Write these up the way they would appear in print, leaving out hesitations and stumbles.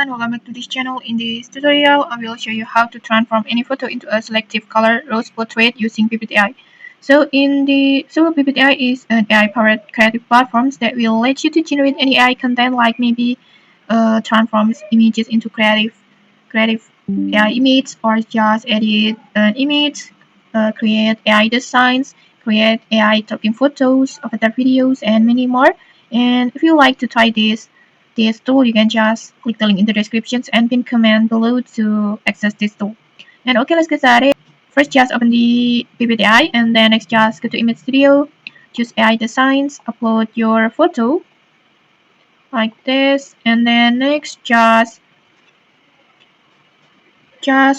everyone, welcome back to this channel. In this tutorial, I will show you how to transform any photo into a selective color rose portrait using BBI AI. BBI AI is an AI-powered creative platform that will let you to generate any AI content, like maybe transforms images into creative AI image, or just edit an image, create AI designs, create AI talking photos, avatar videos, and many more. And if you like to try this tool, you can just click the link in the descriptions and pin comment below to access this tool. And okay, let's get started. First, just open the BBI, and then next, just go to Image Studio, choose AI Designs, upload your photo like this, and then next, just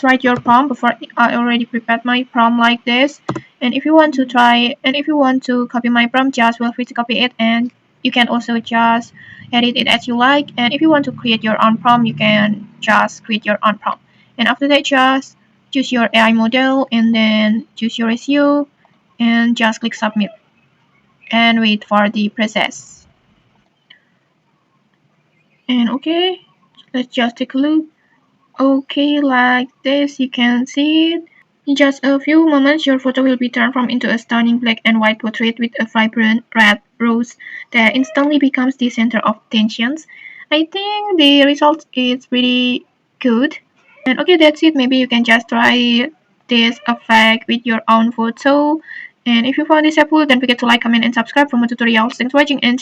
write your prompt. Before, I already prepared my prompt like this. And if you want to copy my prompt, just feel free to copy it, and you can also just edit it as you like. And if you want to create your own prompt, you can just create your own prompt. And after that, just choose your AI model, and then choose your ratio, and just click submit and wait for the process. And okay, let's just take a look. Okay, like this, you can see it. In just a few moments, your photo will be transformed into a stunning black and white portrait with a vibrant red rose that instantly becomes the center of attention. I think the result is pretty good. And okay, that's it. Maybe you can just try this effect with your own photo. And if you found this helpful, don't forget to like, comment, and subscribe for more tutorials. Thanks for watching, and see you.